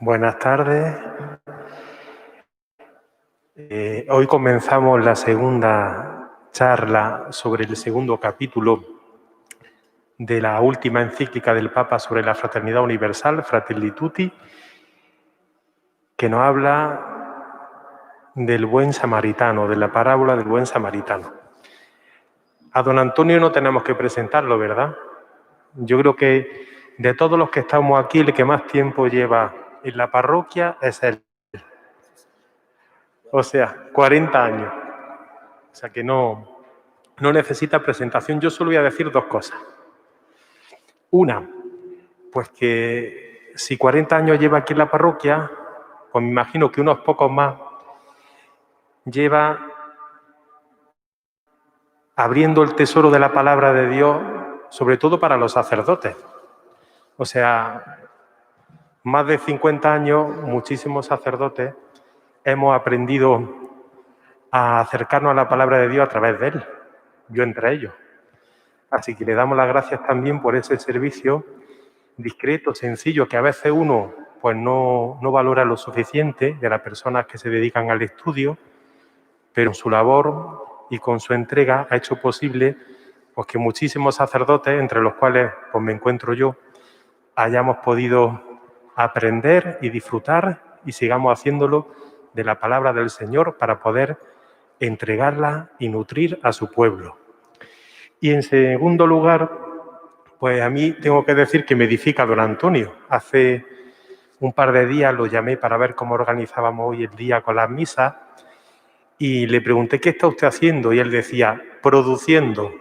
Buenas tardes. Hoy comenzamos la segunda charla sobre el segundo capítulo de la última encíclica del Papa sobre la fraternidad universal, Fratelli Tutti, que nos habla del buen samaritano, de la parábola del buen samaritano. A don Antonio no tenemos que presentarlo, ¿verdad? Yo creo que de todos los que estamos aquí, el que más tiempo lleva en la parroquia es él. O sea, 40 años. O sea que no necesita presentación. Yo solo voy a decir dos cosas. Una, pues que si 40 años lleva aquí en la parroquia, pues me imagino que unos pocos más lleva abriendo el tesoro de la palabra de Dios, sobre todo para los sacerdotes. O sea, más de 50 años, muchísimos sacerdotes hemos aprendido a acercarnos a la palabra de Dios a través de él, yo entre ellos. Así que le damos las gracias también por ese servicio discreto, sencillo, que a veces uno pues no valora lo suficiente de las personas que se dedican al estudio, pero su labor y con su entrega ha hecho posible pues, que muchísimos sacerdotes, entre los cuales pues, me encuentro yo, hayamos podido aprender y disfrutar y sigamos haciéndolo de la palabra del Señor para poder entregarla y nutrir a su pueblo. Y en segundo lugar, pues a mí tengo que decir que me edifica don Antonio. Hace un par de días lo llamé para ver cómo organizábamos hoy el día con las misas y le pregunté ¿qué está usted haciendo? Y él decía, produciendo.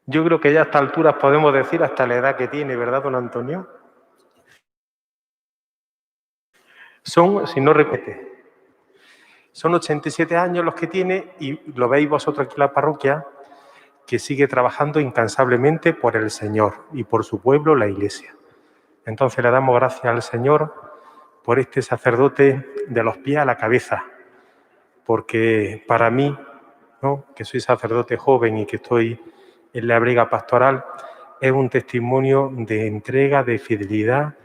Yo creo que ya a estas alturas podemos decir hasta la edad que tiene, ¿verdad, don Antonio? Son, si no repite, son 87 años los que tiene y lo veis vosotros aquí en la parroquia, que sigue trabajando incansablemente por el Señor y por su pueblo, la Iglesia. Entonces le damos gracias al Señor por este sacerdote de los pies a la cabeza, porque para mí, ¿no?, que soy sacerdote joven y que estoy en la brega pastoral, es un testimonio de entrega, de fidelidad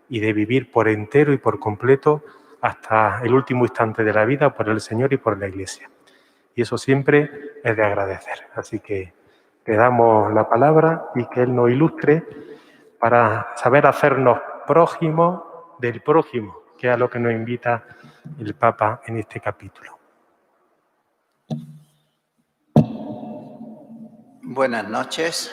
y de vivir por entero y por completo hasta el último instante de la vida por el Señor y por la Iglesia. Y eso siempre es de agradecer. Así que le damos la palabra y que Él nos ilustre para saber hacernos prójimos del prójimo, que es a lo que nos invita el Papa en este capítulo. Buenas noches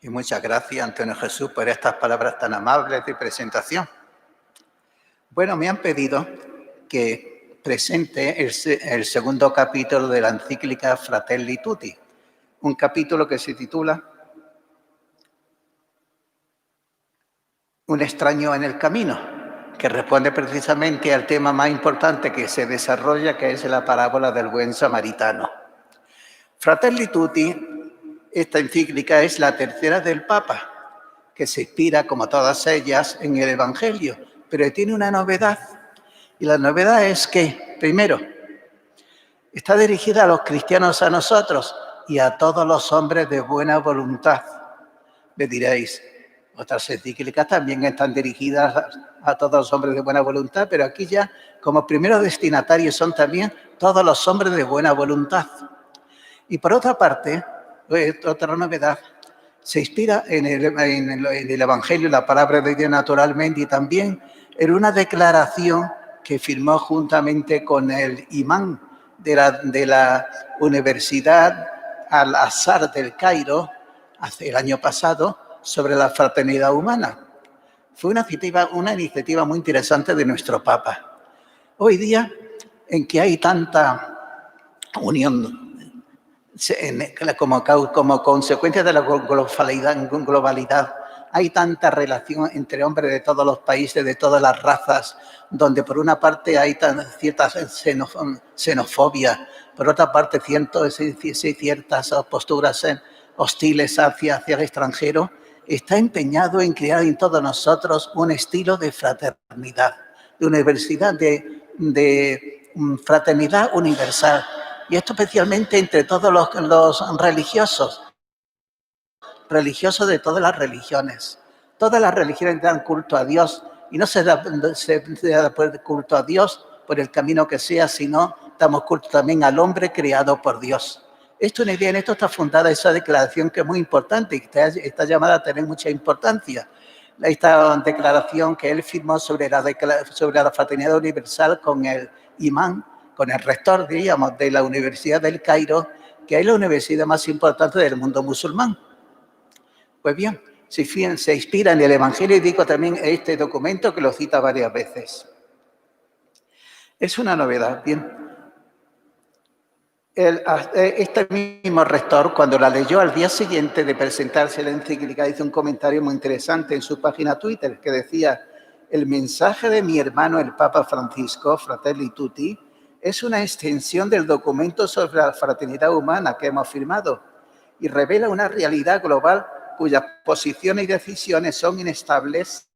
y muchas gracias, Antonio Jesús, por estas palabras tan amables de presentación. Bueno, me han pedido que presente el segundo capítulo de la encíclica Fratelli Tutti, un capítulo que se titula Un extraño en el camino, que responde precisamente al tema más importante que se desarrolla, que es la parábola del buen samaritano. Fratelli Tutti, esta encíclica es la tercera del Papa, que se inspira, como todas ellas, en el Evangelio, pero tiene una novedad. Y la novedad es que, primero, está dirigida a los cristianos, a nosotros y a todos los hombres de buena voluntad. Me diréis, otras encíclicas también están dirigidas a todos los hombres de buena voluntad, pero aquí ya, como primeros destinatarios, son también todos los hombres de buena voluntad. Y por otra parte, otra novedad, se inspira en el Evangelio, la palabra de Dios naturalmente, y también en una declaración que firmó juntamente con el imán de la Universidad Al-Azhar del Cairo, el año pasado, sobre la fraternidad humana. Fue una iniciativa muy interesante de nuestro Papa. Hoy día, en que hay tanta unión, como consecuencia de la globalidad, hay tanta relación entre hombres de todos los países, de todas las razas, donde por una parte hay cierta xenofobia, por otra parte ciertas posturas hostiles hacia el extranjero. Está empeñado en crear en todos nosotros un estilo de fraternidad, de universidad, de fraternidad universal. Y esto especialmente entre todos los religiosos de todas las religiones. Todas las religiones dan culto a Dios y no se da culto a Dios por el camino que sea, sino damos culto también al hombre creado por Dios. Esto, en esto está fundada esa declaración que es muy importante y que está llamada a tener mucha importancia. Esta declaración que él firmó sobre la fraternidad universal con el imán, con el rector, diríamos, de la Universidad del Cairo, que es la universidad más importante del mundo musulmán. Pues bien, se inspira en el Evangelio y digo también este documento que lo cita varias veces. Es una novedad, bien. Este mismo rector, cuando la leyó al día siguiente de presentarse la encíclica, hizo un comentario muy interesante en su página Twitter que decía: el mensaje de mi hermano el Papa Francisco, Fratelli Tutti, es una extensión del documento sobre la fraternidad humana que hemos firmado y revela una realidad global cuyas posiciones y decisiones son inestables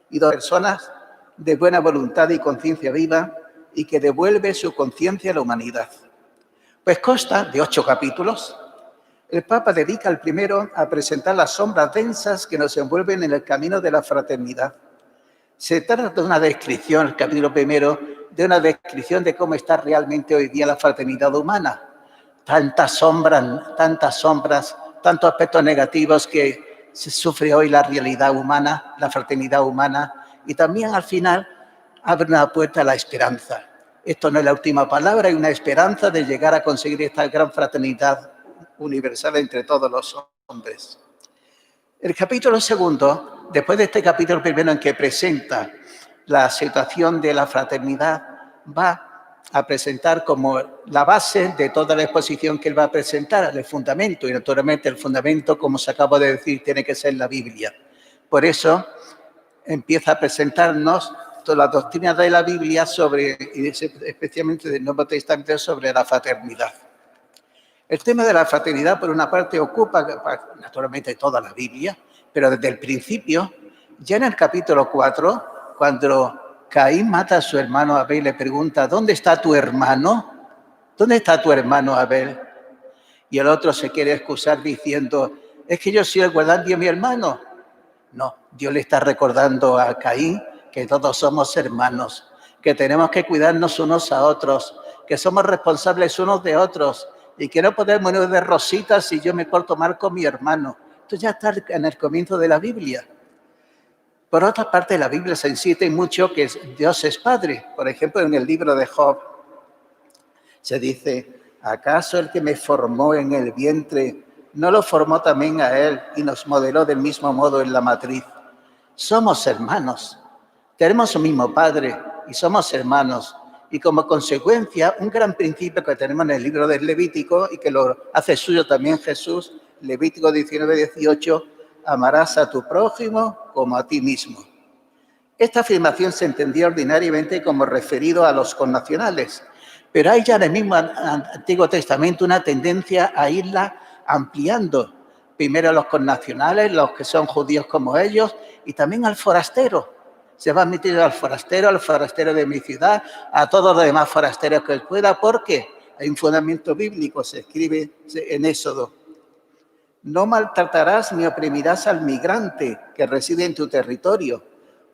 y dos personas de buena voluntad y conciencia viva y que devuelve su conciencia a la humanidad. Pues consta de 8 capítulos. El Papa dedica el primero a presentar las sombras densas que nos envuelven en el camino de la fraternidad. Se trata de una descripción, el capítulo primero, de una descripción de cómo está realmente hoy día la fraternidad humana. Tantas sombras, tantos aspectos negativos que se sufre hoy la realidad humana, la fraternidad humana, y también al final abre una puerta a la esperanza. Esto no es la última palabra, hay una esperanza de llegar a conseguir esta gran fraternidad universal entre todos los hombres. El capítulo segundo, después de este capítulo primero en que presenta la situación de la fraternidad, va a presentar como la base de toda la exposición que él va a presentar, el fundamento, y naturalmente el fundamento, como se acaba de decir, tiene que ser la Biblia. Por eso empieza a presentarnos todas las doctrinas de la Biblia especialmente del Nuevo Testamento, sobre la fraternidad. El tema de la fraternidad, por una parte, ocupa naturalmente toda la Biblia, pero desde el principio, ya en el capítulo 4, cuando Caín mata a su hermano Abel, le pregunta: ¿dónde está tu hermano? ¿Dónde está tu hermano Abel? Y el otro se quiere excusar diciendo: es que yo soy el guardián de mi hermano. No, Dios le está recordando a Caín que todos somos hermanos, que tenemos que cuidarnos unos a otros, que somos responsables unos de otros y que no podemos ir de rositas si yo me porto mal con mi hermano. Esto ya está en el comienzo de la Biblia. Por otra parte, la Biblia se insiste mucho que Dios es Padre. Por ejemplo, en el libro de Job se dice: ¿acaso el que me formó en el vientre no lo formó también a él y nos modeló del mismo modo en la matriz? Somos hermanos, tenemos un mismo Padre y somos hermanos. Y como consecuencia, un gran principio que tenemos en el libro del Levítico y que lo hace suyo también Jesús, Levítico 19:18, amarás a tu prójimo como a ti mismo. Esta afirmación se entendía ordinariamente como referido a los connacionales, pero hay ya en el mismo Antiguo Testamento una tendencia a irla ampliando. Primero a los connacionales, los que son judíos como ellos, y también al forastero. Se va a admitir al forastero de mi ciudad, a todos los demás forasteros que él pueda, porque hay un fundamento bíblico, se escribe en Éxodo: no maltratarás ni oprimirás al migrante que reside en tu territorio,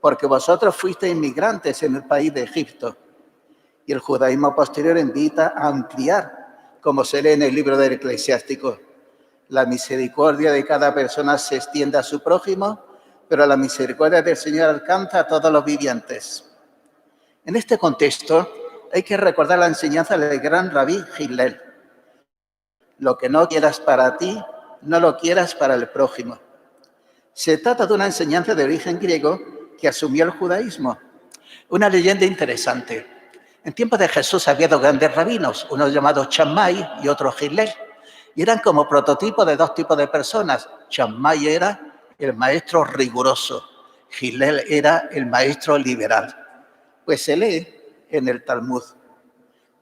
porque vosotros fuisteis inmigrantes en el país de Egipto. Y el judaísmo posterior invita a ampliar, como se lee en el libro del Eclesiástico: la misericordia de cada persona se extiende a su prójimo, pero la misericordia del Señor alcanza a todos los vivientes. En este contexto, hay que recordar la enseñanza del gran rabí Hillel: lo que no quieras para ti, no lo quieras para el prójimo. Se trata de una enseñanza de origen griego que asumió el judaísmo. Una leyenda interesante. En tiempos de Jesús había 2 grandes rabinos, uno llamado Shammai y otro Hillel, y eran como prototipos de 2 tipos de personas. Shammai era el maestro riguroso, Hillel era el maestro liberal. Pues se lee en el Talmud: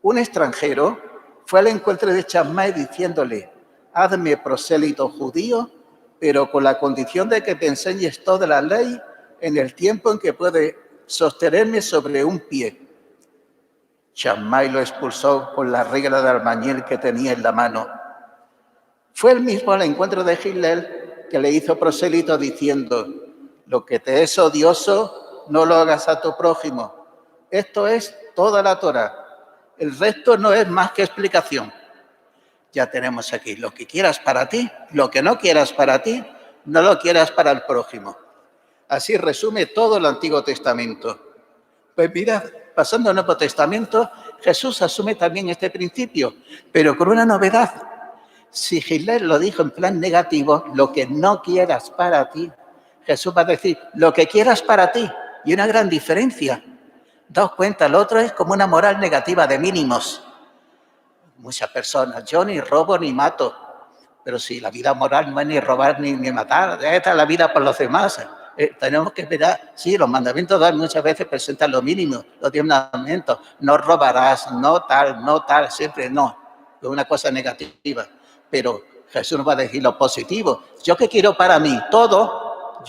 un extranjero fue al encuentro de Shammai diciéndole: hazme prosélito judío, pero con la condición de que te enseñes toda la ley en el tiempo en que puede sostenerme sobre un pie. Shammai lo expulsó con la regla de albañil que tenía en la mano. Fue él mismo al encuentro de Hillel que le hizo prosélito diciendo, lo que te es odioso, no lo hagas a tu prójimo. Esto es toda la Torá. El resto no es más que explicación. Ya tenemos aquí lo que quieras para ti, lo que no quieras para ti, no lo quieras para el prójimo. Así resume todo el Antiguo Testamento. Pues mirad, pasando al Nuevo Testamento, Jesús asume también este principio, pero con una novedad. Si Hitler lo dijo en plan negativo, lo que no quieras para ti, Jesús va a decir, lo que quieras para ti. Y una gran diferencia. Daos cuenta, el otro es como una moral negativa de mínimos. Muchas personas, yo ni robo ni mato. Pero si la vida moral no es ni robar ni matar, esta es la vida por los demás. Tenemos que esperar, sí, los mandamientos muchas veces presentan lo mínimo, los 10 mandamientos. No robarás, no tal, siempre no. Es una cosa negativa. Pero Jesús nos va a decir lo positivo. Yo que quiero para mí todo,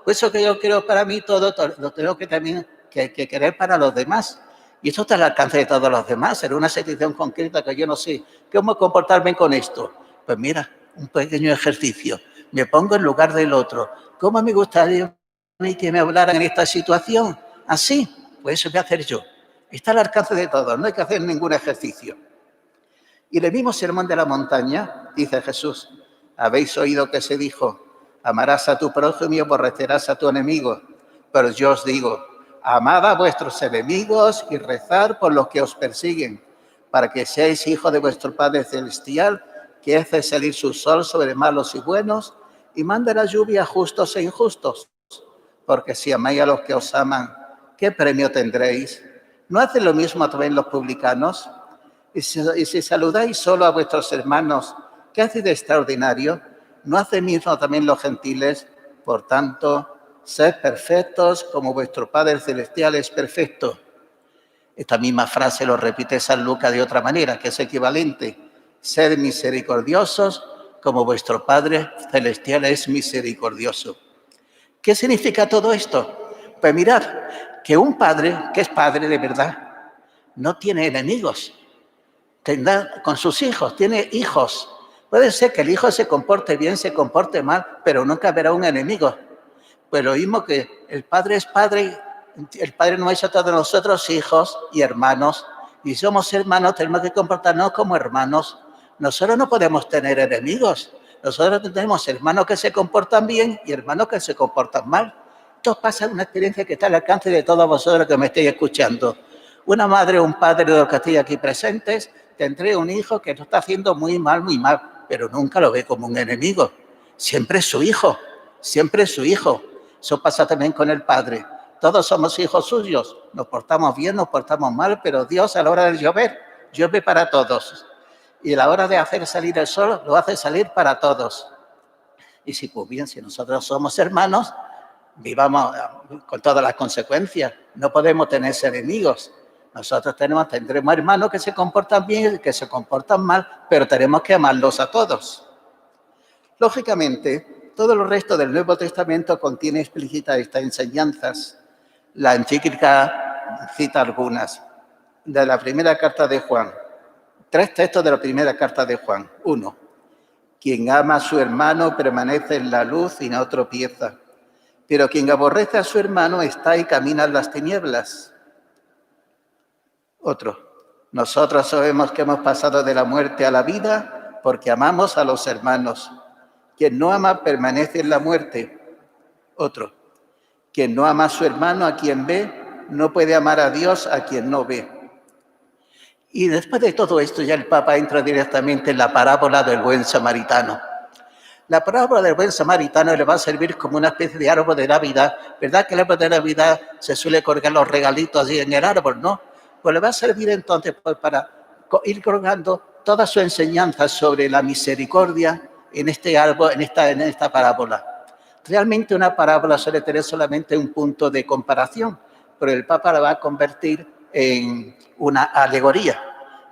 pues eso que yo quiero para mí todo, lo tengo que también que querer para los demás. Y esto está al alcance de todos los demás. En una situación concreta que yo no sé cómo comportarme con esto. Pues mira, un pequeño ejercicio. Me pongo en lugar del otro. ¿Cómo me gustaría que me hablaran en esta situación? Así, pues eso voy a hacer yo. Está al alcance de todos, no hay que hacer ningún ejercicio. Y en el mismo sermón de la montaña, dice Jesús, habéis oído que se dijo, amarás a tu prójimo y aborrecerás a tu enemigo. Pero yo os digo, amad a vuestros enemigos y rezad por los que os persiguen, para que seáis hijos de vuestro Padre Celestial, que hace salir su sol sobre malos y buenos, y manda la lluvia a justos e injustos. Porque si amáis a los que os aman, ¿qué premio tendréis? ¿No hacen lo mismo también los publicanos? Y si saludáis solo a vuestros hermanos, ¿qué hacéis de extraordinario? ¿No hacen mismo también los gentiles? Por tanto, sed perfectos como vuestro Padre Celestial es perfecto. Esta misma frase lo repite San Lucas de otra manera, que es equivalente. Sed misericordiosos como vuestro Padre Celestial es misericordioso. ¿Qué significa todo esto? Pues mirad, que un padre, que es padre de verdad, no tiene enemigos. Tendrá con sus hijos, tiene hijos. Puede ser que el hijo se comporte bien, se comporte mal, pero nunca verá un enemigo. Pues lo mismo que el Padre es Padre, el Padre nos ha hecho a todos nosotros hijos y hermanos, y somos hermanos, tenemos que comportarnos como hermanos. Nosotros no podemos tener enemigos, nosotros tenemos hermanos que se comportan bien y hermanos que se comportan mal. Esto pasa en una experiencia que está al alcance de todos vosotros que me estéis escuchando. Una madre o un padre de los que estéis aquí presentes, tendré un hijo que lo está haciendo muy mal, pero nunca lo ve como un enemigo. Siempre es su hijo, siempre es su hijo. Eso pasa también con el Padre. Todos somos hijos suyos. Nos portamos bien, nos portamos mal, pero Dios a la hora de llover, llueve para todos. Y a la hora de hacer salir el sol, lo hace salir para todos. Y si, pues bien, si nosotros somos hermanos, vivamos con todas las consecuencias. No podemos tener enemigos. Nosotros tendremos hermanos que se comportan bien y que se comportan mal, pero tenemos que amarlos a todos. Lógicamente, todo el resto del Nuevo Testamento contiene explícitas estas enseñanzas. La encíclica cita algunas. De la primera carta de Juan. 3 textos de la primera carta de Juan. 1. Quien ama a su hermano permanece en la luz y no tropieza. Pero quien aborrece a su hermano está y camina en las tinieblas. Otro. Nosotros sabemos que hemos pasado de la muerte a la vida porque amamos a los hermanos. Quien no ama permanece en la muerte. Otro. Quien no ama a su hermano, a quien ve, no puede amar a Dios a quien no ve. Y después de todo esto ya el Papa entra directamente en la parábola del buen samaritano. La parábola del buen samaritano le va a servir como una especie de árbol de Navidad. ¿Verdad que el árbol de Navidad se suele colgar los regalitos allí en el árbol, no? Pues le va a servir entonces para ir colgando toda su enseñanza sobre la misericordia en este árbol, en esta parábola. Realmente una parábola suele tener solamente un punto de comparación, pero el Papa la va a convertir en una alegoría.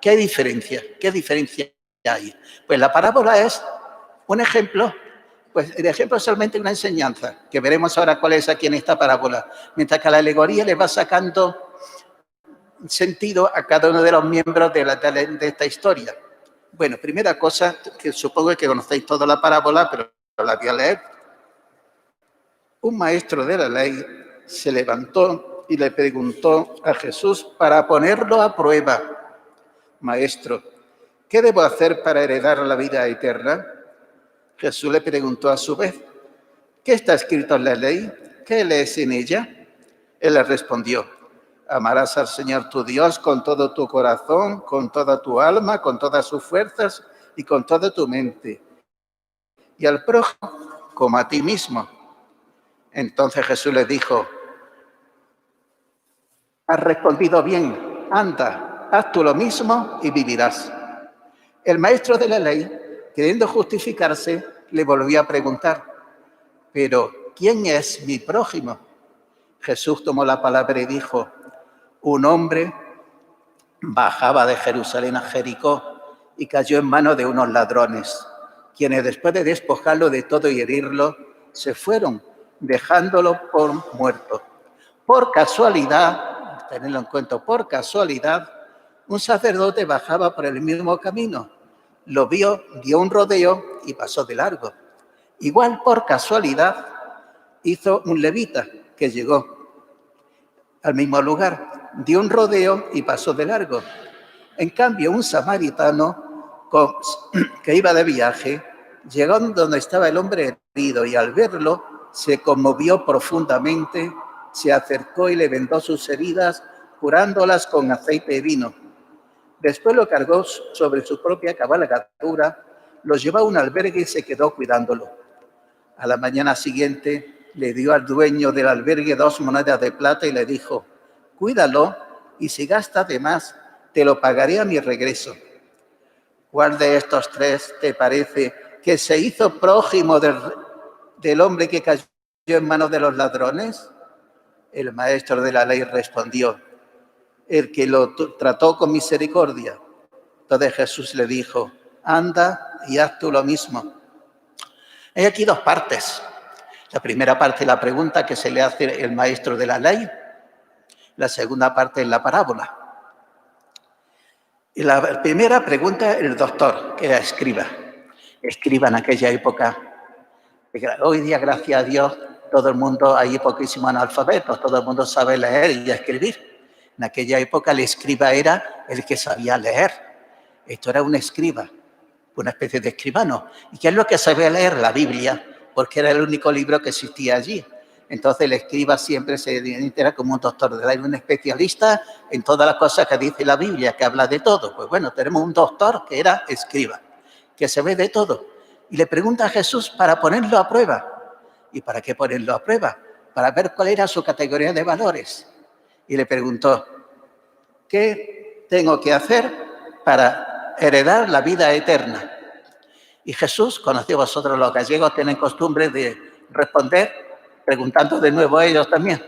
¿Qué diferencia? ¿Qué diferencia hay? Pues la parábola es un ejemplo, pues el ejemplo es solamente una enseñanza, que veremos ahora cuál es aquí en esta parábola, mientras que la alegoría le va sacando sentido a cada uno de los miembros de esta historia. Bueno, primera cosa, que supongo que conocéis toda la parábola, pero la voy a leer. Un maestro de la ley se levantó y le preguntó a Jesús para ponerlo a prueba: Maestro, ¿qué debo hacer para heredar la vida eterna? Jesús le preguntó a su vez: ¿qué está escrito en la ley? ¿Qué lees en ella? Él le respondió: amarás al Señor tu Dios con todo tu corazón, con toda tu alma, con todas sus fuerzas y con toda tu mente, y al prójimo como a ti mismo. Entonces Jesús le dijo: has respondido bien, anda, haz tú lo mismo y vivirás. El maestro de la ley, queriendo justificarse, le volvió a preguntar: pero ¿quién es mi prójimo? Jesús tomó la palabra y dijo: un hombre bajaba de Jerusalén a Jericó y cayó en manos de unos ladrones, quienes después de despojarlo de todo y herirlo, se fueron, dejándolo por muerto. Por casualidad, tenedlo en cuenta, por casualidad, un sacerdote bajaba por el mismo camino, lo vio, dio un rodeo y pasó de largo. Igual por casualidad hizo un levita que llegó al mismo lugar, dio un rodeo y pasó de largo. En cambio, un samaritano que iba de viaje, llegó donde estaba el hombre herido y al verlo se conmovió profundamente, se acercó y le vendó sus heridas, curándolas con aceite y vino. Después lo cargó sobre su propia cabalgadura, lo llevó a un albergue y se quedó cuidándolo. A la mañana siguiente le dio al dueño del albergue 2 monedas de plata y le dijo: cuídalo y si gastas de más, te lo pagaré a mi regreso. ¿Cuál de estos 3 te parece que se hizo prójimo del hombre que cayó en manos de los ladrones? El maestro de la ley respondió: el que lo trató con misericordia. Entonces Jesús le dijo: anda y haz tú lo mismo. Hay aquí 2 partes. La primera parte es la pregunta que se le hace el maestro de la ley. La segunda parte es la parábola. Y la primera pregunta el doctor, que era escriba. Escriba en aquella época. Hoy día, gracias a Dios, todo el mundo, hay poquísimos analfabetos, todo el mundo sabe leer y escribir. En aquella época el escriba era el que sabía leer. Esto era un escriba, una especie de escribano. ¿Y qué es lo que sabía leer? La Biblia, porque era el único libro que existía allí. Entonces el escriba siempre se entera como un doctor de la ley, un especialista en todas las cosas que dice la Biblia, que habla de todo. Pues bueno, tenemos un doctor que era escriba, que se ve de todo. Y le pregunta a Jesús para ponerlo a prueba. ¿Y para qué ponerlo a prueba? Para ver cuál era su categoría de valores. Y le preguntó: ¿qué tengo que hacer para heredar la vida eterna? Y Jesús, conocido vosotros los gallegos, tienen costumbre de responder preguntando de nuevo a ellos también.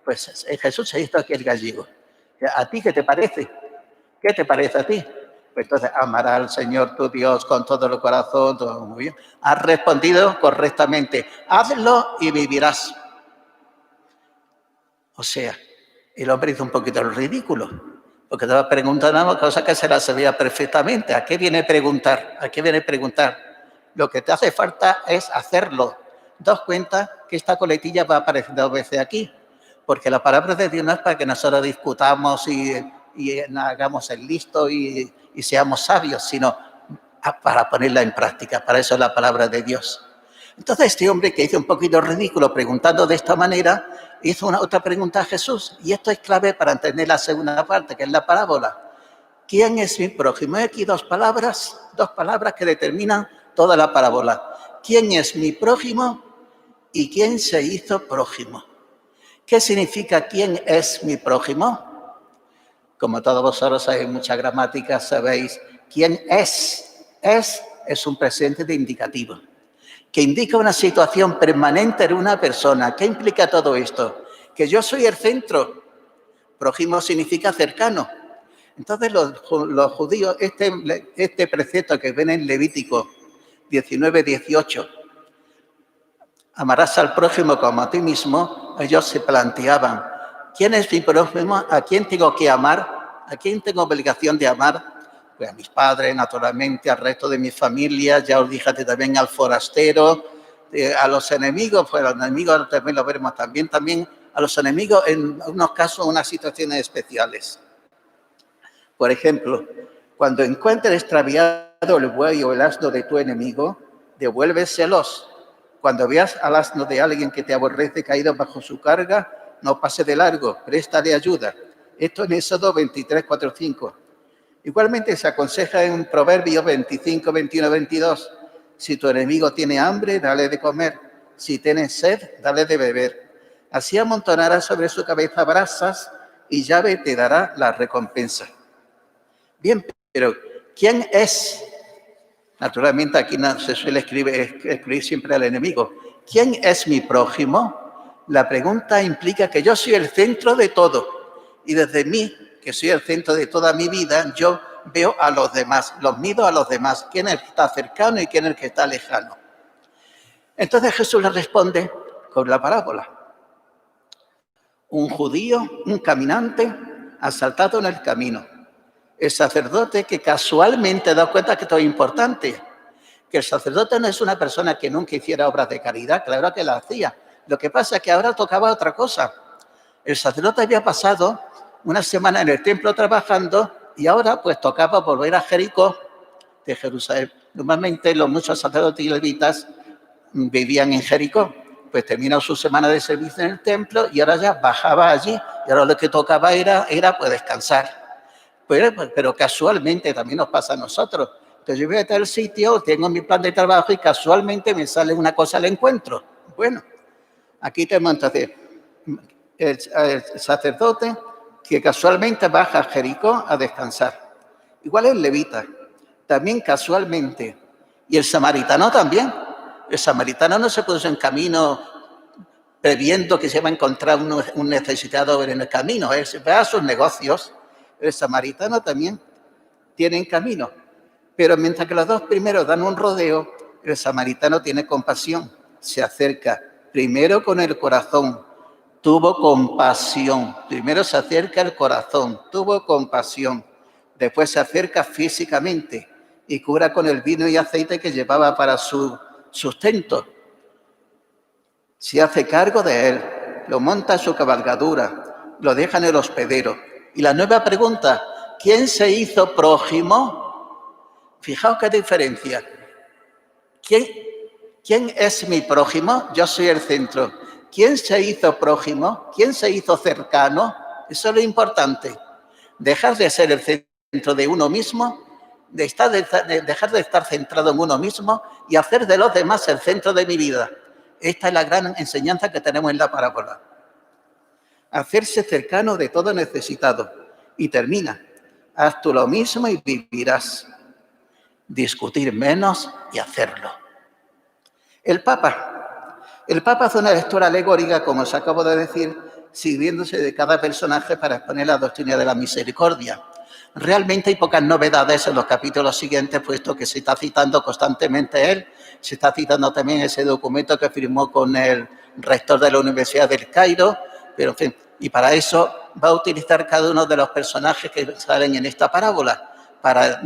Pues Jesús se hizo aquí el gallego. ¿A ti qué te parece? ¿Qué te parece a ti? Pues entonces, amarás al Señor tu Dios con todo el corazón, todo muy bien. Has respondido correctamente. Hazlo y vivirás. O sea, el hombre hizo un poquito el ridículo, porque estaba preguntando cosas que se las sabía perfectamente. ¿A qué viene a preguntar? ¿A qué viene a preguntar? Lo que te hace falta es hacerlo. Daos cuenta que esta coletilla va a aparecer 2 veces aquí, porque la palabra de Dios no es para que nosotros discutamos y hagamos el listo y seamos sabios, sino para ponerla en práctica. Para eso es la palabra de Dios. Entonces este hombre, que hizo un poquito ridículo preguntando de esta manera, hizo otra pregunta a Jesús, y esto es clave para entender la segunda parte, que es la parábola. ¿Quién es mi prójimo? Hay aquí 2 palabras que determinan toda la parábola. ¿Quién es mi prójimo y quién se hizo prójimo? ¿Qué significa quién es mi prójimo? Como todos vosotros sabéis mucha gramática, sabéis quién es. Es un presente de indicativo, que indica una situación permanente en una persona. ¿Qué implica todo esto? Que yo soy el centro. Prójimo significa cercano. Entonces los judíos, este precepto que ven en Levítico 19:18, amarás al prójimo como a ti mismo, ellos se planteaban: ¿quién es mi prójimo? ¿A quién tengo que amar? ¿A quién tengo obligación de amar? pues a mis padres, naturalmente, al resto de mi familia, ya os dije también al forastero, a los enemigos, pues a los enemigos también lo veremos también a los enemigos en unos casos, unas situaciones especiales. Por ejemplo, cuando encuentres extraviado el buey o el asno de tu enemigo, devuélveselos. Cuando veas al asno de alguien que te aborrece caído bajo su carga, no pase de largo, préstale ayuda. Esto en Éxodo 23, 4, 5. Igualmente se aconseja en Proverbios 25, 21, 22. Si tu enemigo tiene hambre, dale de comer. Si tiene sed, dale de beber. Así amontonarás sobre su cabeza brasas y Yahvé te dará la recompensa. Bien, pero ¿quién es? Naturalmente aquí no se suele escribir siempre al enemigo. ¿Quién es mi prójimo? La pregunta implica que yo soy el centro de todo. Y desde mí, que soy el centro de toda mi vida, yo veo a los demás, los mido a los demás. ¿Quién es el que está cercano y quién es el que está lejano? Entonces Jesús le responde con la parábola. Un judío, un caminante, asaltado en el camino. El sacerdote que casualmente da cuenta que esto es importante, que el sacerdote no es una persona que nunca hiciera obras de caridad, claro que la hacía. Lo que pasa es que ahora tocaba otra cosa. El sacerdote había pasado una semana en el templo trabajando y ahora pues tocaba volver a Jericó de Jerusalén. Normalmente los muchos sacerdotes y levitas vivían en Jericó. Pues terminó su semana de servicio en el templo y ahora ya bajaba allí y ahora lo que tocaba era pues descansar. Pero casualmente también nos pasa a nosotros. Entonces yo voy a tal sitio, tengo mi plan de trabajo y casualmente me sale una cosa al encuentro. Bueno, aquí tenemos entonces el sacerdote que casualmente baja a Jericó a descansar. Igual el levita, también casualmente. Y el samaritano también. El samaritano no se puso en camino previendo que se va a encontrar un necesitado en el camino. Él se va a sus negocios. El samaritano también tiene en camino. Pero mientras que los dos primeros dan un rodeo, el samaritano tiene compasión. Se acerca primero con el corazón. Tuvo compasión. Primero se acerca el corazón. Tuvo compasión. Después se acerca físicamente y cura con el vino y aceite que llevaba para su sustento. Se hace cargo de él. Lo monta en su cabalgadura. Lo deja en el hospedero. Y la nueva pregunta, ¿quién se hizo prójimo? Fijaos qué diferencia. ¿Quién es mi prójimo? Yo soy el centro. ¿Quién se hizo prójimo? ¿Quién se hizo cercano? Eso es lo importante. Dejar de ser el centro de uno mismo, dejar de estar centrado en uno mismo y hacer de los demás el centro de mi vida. Esta es la gran enseñanza que tenemos en la parábola. Hacerse cercano de todo necesitado. Y termina, haz tú lo mismo y vivirás. Discutir menos y hacerlo. El Papa hace una lectura alegórica, como os acabo de decir, sirviéndose de cada personaje para exponer la doctrina de la misericordia. Realmente hay pocas novedades en los capítulos siguientes, puesto que se está citando constantemente él, se está citando también ese documento que firmó con el rector de la Universidad del Cairo, pero en fin, y para eso va a utilizar cada uno de los personajes que salen en esta parábola para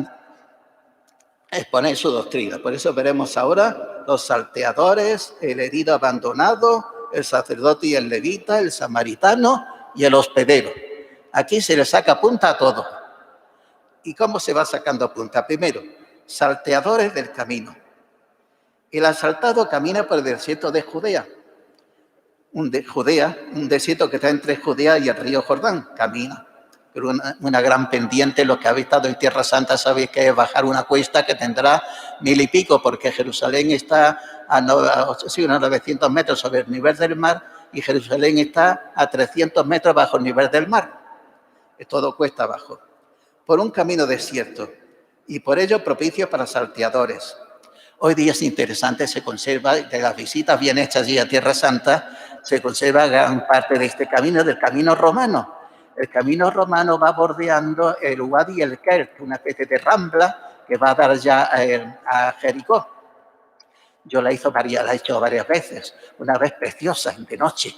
exponer su doctrina. Por eso veremos ahora los salteadores, el herido abandonado, el sacerdote y el levita, el samaritano y el hospedero. Aquí se le saca punta a todo. ¿Y cómo se va sacando punta? Primero, salteadores del camino. El asaltado camina por el desierto de Judea. Un desierto que está entre Judea y el río Jordán. Camina. Pero una gran pendiente, los que habéis estado en Tierra Santa sabéis que es bajar una cuesta que tendrá 1000 y pico, porque Jerusalén está a unos 900 metros sobre el nivel del mar y Jerusalén está a 300 metros bajo el nivel del mar. Es todo cuesta abajo. Por un camino desierto y por ello propicio para salteadores. Hoy día es interesante, se conserva, de las visitas bien hechas allí a Tierra Santa, se conserva gran parte de este camino, del camino romano. El camino romano va bordeando el Wadi el Kelt, una especie de rambla que va a dar ya a Jericó. Yo la he hecho varias veces, una vez preciosa, de noche,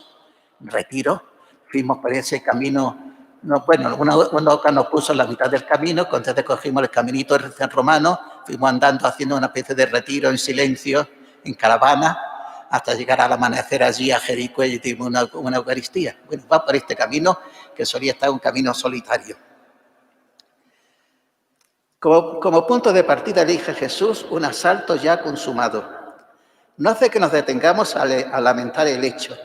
en retiro, fuimos por ese camino Una oca nos puso en la mitad del camino, entonces cogimos el caminito romano, fuimos andando haciendo una especie de retiro en silencio, en caravana, hasta llegar al amanecer allí a Jericó y tuvimos una Eucaristía. Bueno, va por este camino que solía estar un camino solitario. Como punto de partida elige Jesús un asalto ya consumado. No hace que nos detengamos a lamentar el hecho.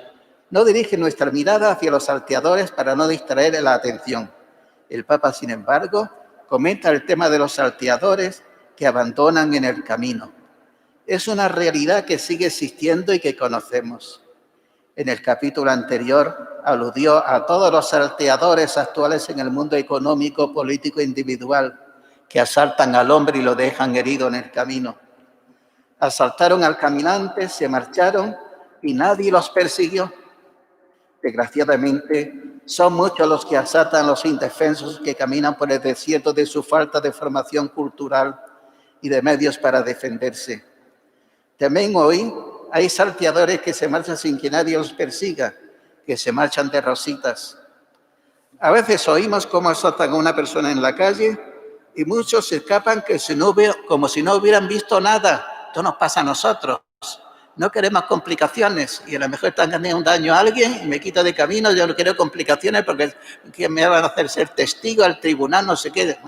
No dirige nuestra mirada hacia los salteadores para no distraer la atención. El Papa, sin embargo, comenta el tema de los salteadores que abandonan en el camino. Es una realidad que sigue existiendo y que conocemos. En el capítulo anterior aludió a todos los salteadores actuales en el mundo económico, político e individual que asaltan al hombre y lo dejan herido en el camino. Asaltaron al caminante, se marcharon y nadie los persiguió. Desgraciadamente, son muchos los que asaltan a los indefensos que caminan por el desierto de su falta de formación cultural y de medios para defenderse. También hoy hay salteadores que se marchan sin que nadie los persiga, que se marchan de rositas. A veces oímos cómo asaltan a una persona en la calle y muchos se escapan como si no hubieran visto nada. Esto nos pasa a nosotros. No queremos complicaciones y a lo mejor están haciendo un daño a alguien y me quito de camino. Yo no quiero complicaciones porque me van a hacer ser testigo al tribunal, no sé qué,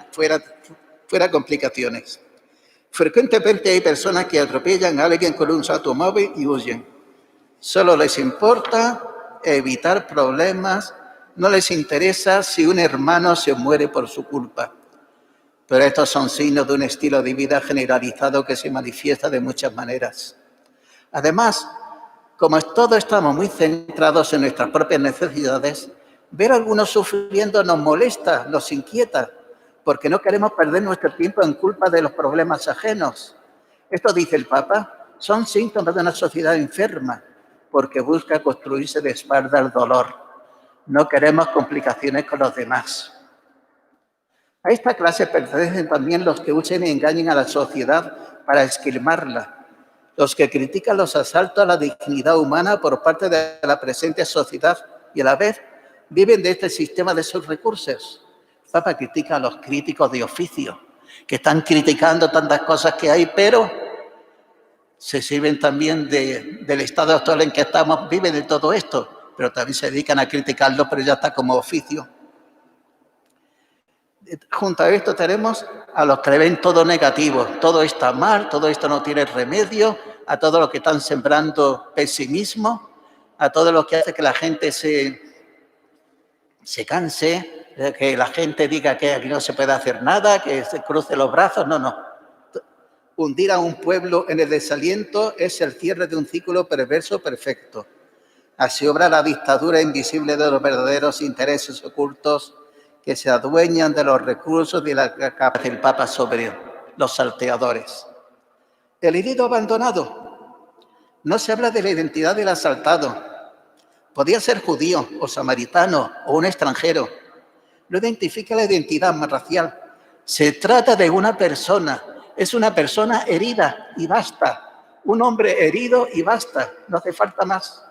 fuera complicaciones. Frecuentemente hay personas que atropellan a alguien con un automóvil y huyen. Solo les importa evitar problemas, no les interesa si un hermano se muere por su culpa. Pero estos son signos de un estilo de vida generalizado que se manifiesta de muchas maneras. Además, como todos estamos muy centrados en nuestras propias necesidades, ver a algunos sufriendo nos molesta, nos inquieta, porque no queremos perder nuestro tiempo en culpa de los problemas ajenos. Esto, dice el Papa, son síntomas de una sociedad enferma, porque busca construirse de espalda al dolor. No queremos complicaciones con los demás. A esta clase pertenecen también los que usen y engañen a la sociedad para esquilmarla, los que critican los asaltos a la dignidad humana por parte de la presente sociedad y a la vez viven de este sistema de sus recursos. El Papa critica a los críticos de oficio, que están criticando tantas cosas que hay, pero se sirven también del estado actual en que estamos, viven de todo esto, pero también se dedican a criticarlo, pero ya está como oficio. Junto a esto tenemos a los que ven todo negativo, todo está mal, todo esto no tiene remedio, a todos los que están sembrando pesimismo, a todos los que hacen que la gente se canse, que la gente diga que aquí no se puede hacer nada, que se cruce los brazos. No. Hundir a un pueblo en el desaliento es el cierre de un círculo perverso perfecto. Así obra la dictadura invisible de los verdaderos intereses ocultos que se adueñan de los recursos de la capacidad del Papa sobre los salteadores. El herido abandonado. No se habla de la identidad del asaltado. Podía ser judío o samaritano o un extranjero. No identifica la identidad racial. Se trata de una persona. Es una persona herida y basta. Un hombre herido y basta. No hace falta más.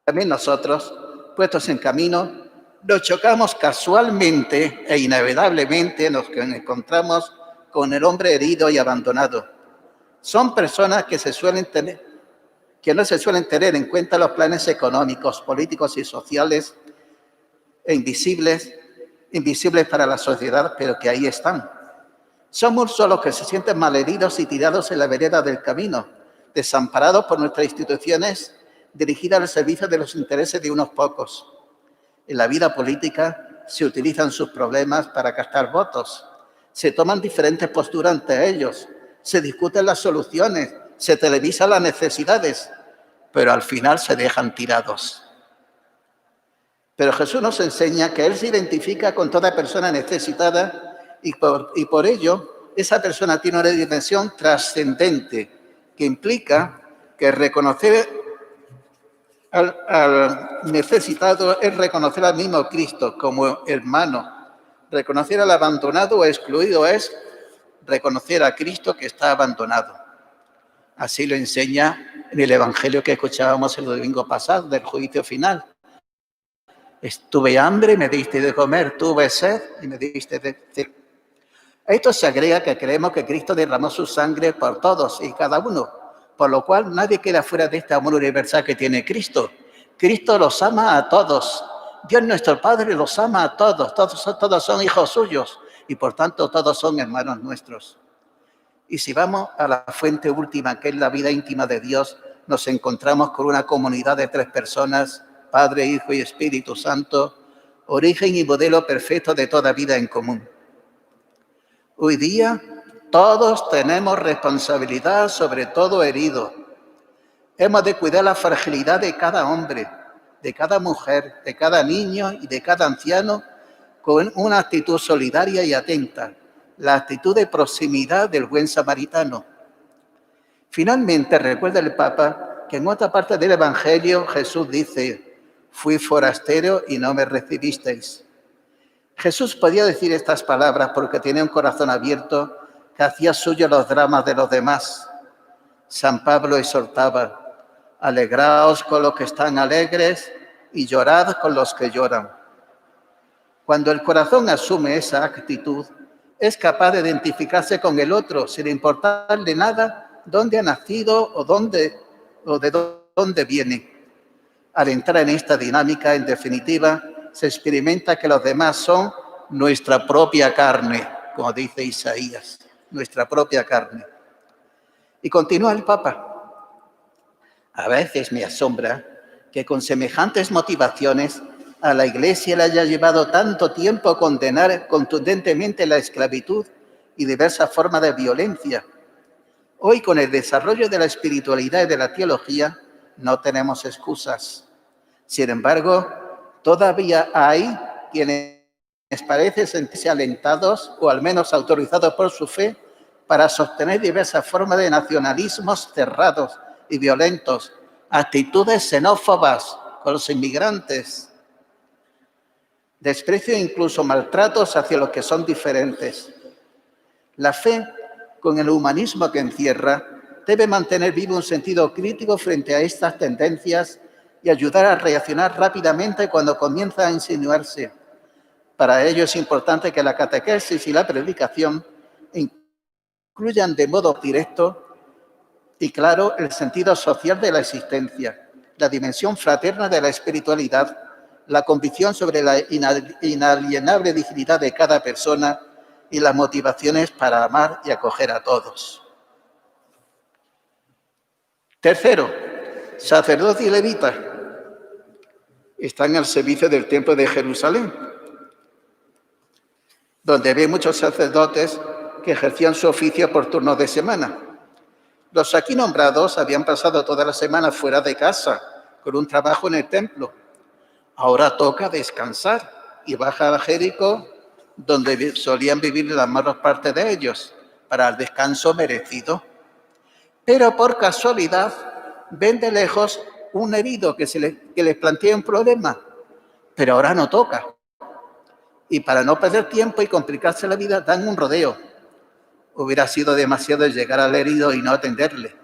También nosotros, puestos en camino, nos chocamos casualmente e inevitablemente nos encontramos con el hombre herido y abandonado. Son personas que no se suelen tener en cuenta los planes económicos, políticos y sociales invisibles para la sociedad, pero que ahí están. Son muchos los que se sienten malheridos y tirados en la vereda del camino, desamparados por nuestras instituciones dirigidas al servicio de los intereses de unos pocos. En la vida política se utilizan sus problemas para captar votos. Se toman diferentes posturas ante ellos. Se discuten las soluciones. Se televisan las necesidades. Pero al final se dejan tirados. Pero Jesús nos enseña que Él se identifica con toda persona necesitada y por ello esa persona tiene una dimensión trascendente que implica que reconocer al necesitado es reconocer al mismo Cristo como hermano. Reconocer al abandonado o excluido es reconocer a Cristo que está abandonado. Así lo enseña en el Evangelio que escuchábamos el domingo pasado del juicio final. Tuve hambre y me diste de comer, tuve sed y me diste de beber. A esto se agrega que creemos que Cristo derramó su sangre por todos y cada uno, por lo cual nadie queda fuera de este amor universal que tiene Cristo. Cristo los ama a todos. Dios nuestro Padre los ama a todos. Todos son hijos suyos y por tanto todos son hermanos nuestros. Y si vamos a la fuente última, que es la vida íntima de Dios, nos encontramos con una comunidad de 3 personas, Padre, Hijo y Espíritu Santo, origen y modelo perfecto de toda vida en común. Hoy día todos tenemos responsabilidad sobre todo herido. Hemos de cuidar la fragilidad de cada hombre, de cada mujer, de cada niño y de cada anciano con una actitud solidaria y atenta, la actitud de proximidad del buen samaritano. Finalmente, recuerda el Papa que en otra parte del Evangelio Jesús dice: fui forastero y no me recibisteis. Jesús podía decir estas palabras porque tenía un corazón abierto que hacía suyo los dramas de los demás. San Pablo exhortaba: alegraos con los que están alegres y llorad con los que lloran. Cuando el corazón asume esa actitud, es capaz de identificarse con el otro sin importarle nada dónde ha nacido o de dónde viene. Al entrar en esta dinámica, en definitiva, se experimenta que los demás son nuestra propia carne, como dice Isaías, nuestra propia carne. Y continúa el Papa: a veces me asombra que con semejantes motivaciones a la Iglesia le haya llevado tanto tiempo condenar contundentemente la esclavitud y diversas formas de violencia. Hoy, con el desarrollo de la espiritualidad y de la teología, no tenemos excusas. Sin embargo, todavía hay quienes parecen sentirse alentados o al menos autorizados por su fe para sostener diversas formas de nacionalismos cerrados y violentos, actitudes xenófobas con los inmigrantes, desprecio e incluso maltratos hacia los que son diferentes. La fe, con el humanismo que encierra, debe mantener vivo un sentido crítico frente a estas tendencias y ayudar a reaccionar rápidamente cuando comienza a insinuarse. Para ello es importante que la catequesis y la predicación incluyan de modo directo y claro el sentido social de la existencia, la dimensión fraterna de la espiritualidad, la convicción sobre la inalienable dignidad de cada persona y las motivaciones para amar y acoger a todos. Tercero, sacerdote y levita están al servicio del templo de Jerusalén, donde había muchos sacerdotes que ejercían su oficio por turnos de semana. Los aquí nombrados habían pasado toda la semana fuera de casa, con un trabajo en el templo. Ahora toca descansar y bajar a Jericó, donde solían vivir la mayor parte de ellos, para el descanso merecido. Pero por casualidad ven de lejos un herido que les plantea un problema, pero ahora no toca. Y para no perder tiempo y complicarse la vida, dan un rodeo. Hubiera sido demasiado llegar al herido y no atenderle.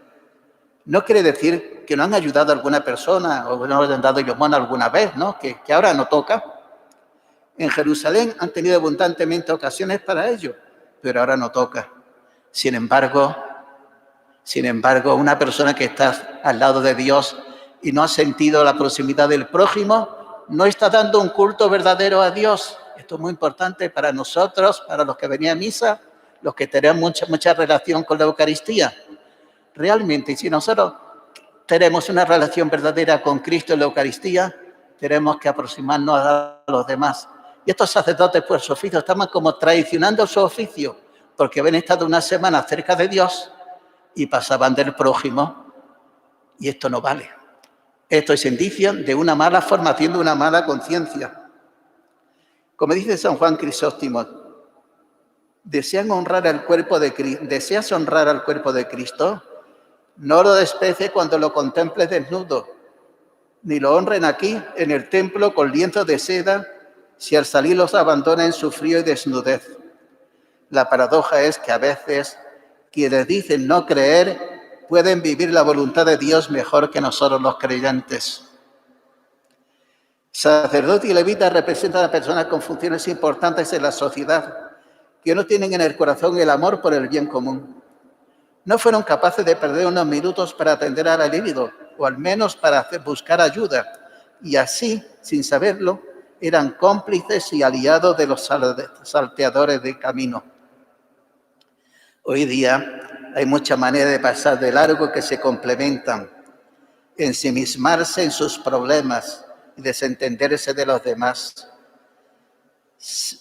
No quiere decir que no han ayudado a alguna persona o no le han dado limón alguna vez, ¿no? Que ahora no toca. En Jerusalén han tenido abundantemente ocasiones para ello, pero ahora no toca. Sin embargo, una persona que está al lado de Dios y no ha sentido la proximidad del prójimo, no está dando un culto verdadero a Dios. Esto es muy importante para nosotros, para los que venían a misa, los que tenemos mucha relación con la Eucaristía. Realmente, si nosotros tenemos una relación verdadera con Cristo en la Eucaristía, tenemos que aproximarnos a los demás. Y estos sacerdotes, por su oficio, estaban como traicionando su oficio, porque habían estado una semana cerca de Dios y pasaban del prójimo. Y esto no vale. Esto es indicio de una mala formación, de una mala conciencia. Como dice San Juan Crisóstomo, ¿deseas honrar al cuerpo de Cristo? No lo desprecies cuando lo contemples desnudo, ni lo honren aquí en el templo con lienzos de seda, si al salir los abandona en su frío y desnudez. La paradoja es que a veces quienes dicen no creer pueden vivir la voluntad de Dios mejor que nosotros los creyentes. Sacerdote y levita representan a personas con funciones importantes en la sociedad, que no tienen en el corazón el amor por el bien común. No fueron capaces de perder unos minutos para atender al herido, o al menos para buscar ayuda, y así, sin saberlo, eran cómplices y aliados de los salteadores de camino. Hoy día hay muchas maneras de pasar de largo que se complementan, ensimismarse en sus problemas y desentenderse de los demás,